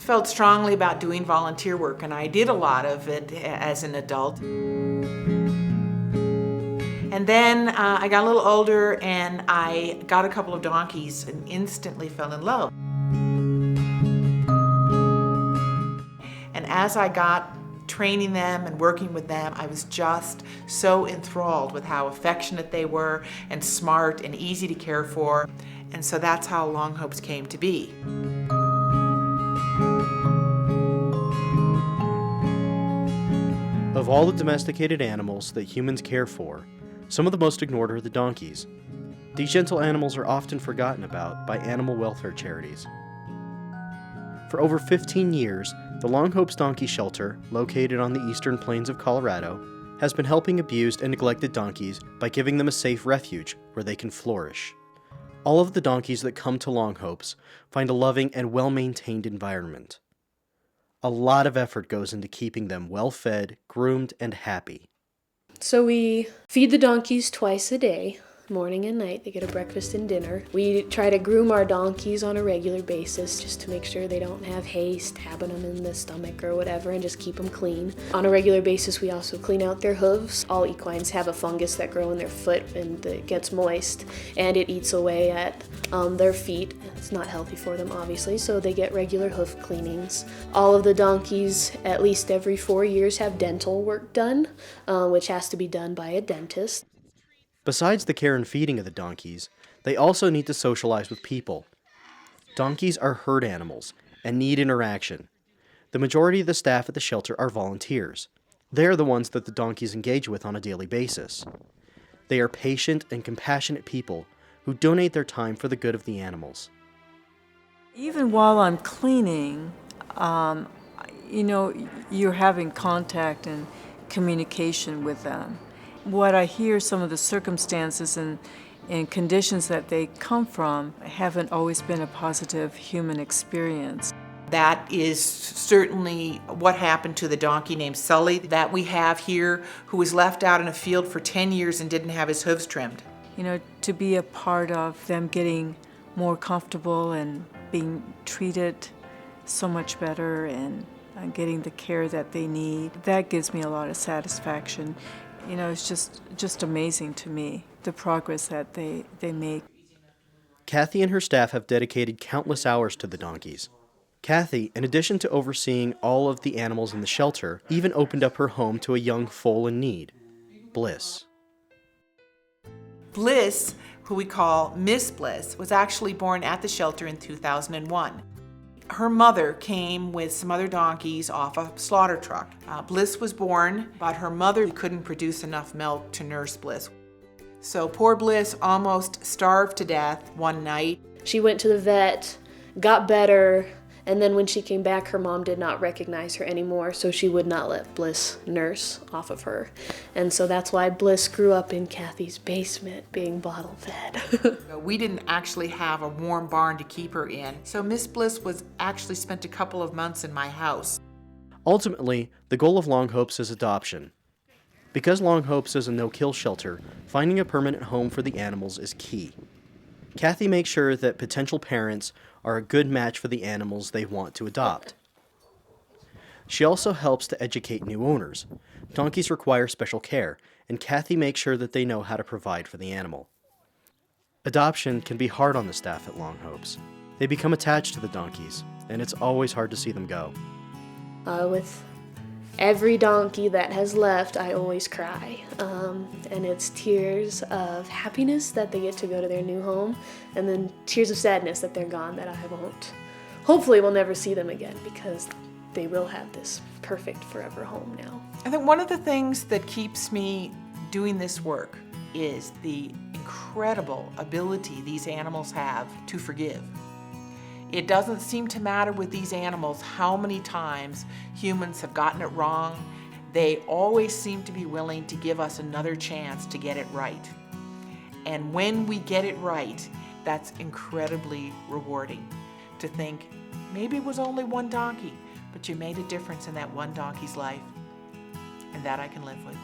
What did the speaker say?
felt strongly about doing volunteer work, and I did a lot of it as an adult. And then I got a little older and I got a couple of donkeys and instantly fell in love. And as I got training them and working with them, I was just so enthralled with how affectionate they were and smart and easy to care for. And so that's how Longhopes came to be. Of all the domesticated animals that humans care for, some of the most ignored are the donkeys. These gentle animals are often forgotten about by animal welfare charities. For over 15 years, the Longhopes Donkey Shelter, located on the eastern plains of Colorado, has been helping abused and neglected donkeys by giving them a safe refuge where they can flourish. All of the donkeys that come to Longhopes find a loving and well-maintained environment. A lot of effort goes into keeping them well-fed, groomed, and happy. So we feed the donkeys twice a day, morning and night. They get a breakfast and dinner. We try to groom our donkeys on a regular basis just to make sure they don't have hay stabbing them in the stomach or whatever, and just keep them clean. On a regular basis, we also clean out their hooves. All equines have a fungus that grows in their foot and it gets moist and it eats away at their feet. It's not healthy for them, obviously, so they get regular hoof cleanings. All of the donkeys, at least every 4 years, have dental work done, which has to be done by a dentist. Besides the care and feeding of the donkeys, they also need to socialize with people. Donkeys are herd animals and need interaction. The majority of the staff at the shelter are volunteers. They're the ones that the donkeys engage with on a daily basis. They are patient and compassionate people who donate their time for the good of the animals. Even while I'm cleaning, you're having contact and communication with them. What I hear, some of the circumstances and conditions that they come from haven't always been a positive human experience. That is certainly what happened to the donkey named Sully that we have here, who was left out in a field for 10 years and didn't have his hooves trimmed. To be a part of them getting more comfortable and being treated so much better and getting the care that they need, that gives me a lot of satisfaction. It's just amazing to me, the progress that they make. Kathy and her staff have dedicated countless hours to the donkeys. Kathy, in addition to overseeing all of the animals in the shelter, even opened up her home to a young foal in need, Bliss. Bliss, who we call Miss Bliss, was actually born at the shelter in 2001. Her mother came with some other donkeys off a slaughter truck. Bliss was born, but her mother couldn't produce enough milk to nurse Bliss. So poor Bliss almost starved to death one night. She went to the vet, got better, and then when she came back, her mom did not recognize her anymore, so she would not let Bliss nurse off of her. And so that's why Bliss grew up in Kathy's basement, being bottle fed. We didn't actually have a warm barn to keep her in, so Miss Bliss was actually spent a couple of months in my house. Ultimately, the goal of Longhopes is adoption. Because Longhopes is a no-kill shelter, finding a permanent home for the animals is key. Kathy makes sure that potential parents are a good match for the animals they want to adopt. She also helps to educate new owners. Donkeys require special care, and Kathy makes sure that they know how to provide for the animal. Adoption can be hard on the staff at Longhopes. They become attached to the donkeys, and it's always hard to see them go. With every donkey that has left, I always cry. And it's tears of happiness that they get to go to their new home, and then tears of sadness that they're gone, that I hopefully will never see them again, because they will have this perfect forever home now. I think one of the things that keeps me doing this work is the incredible ability these animals have to forgive. It doesn't seem to matter with these animals how many times humans have gotten it wrong. They always seem to be willing to give us another chance to get it right. And when we get it right, that's incredibly rewarding. To think, maybe it was only one donkey, but you made a difference in that one donkey's life, and that I can live with.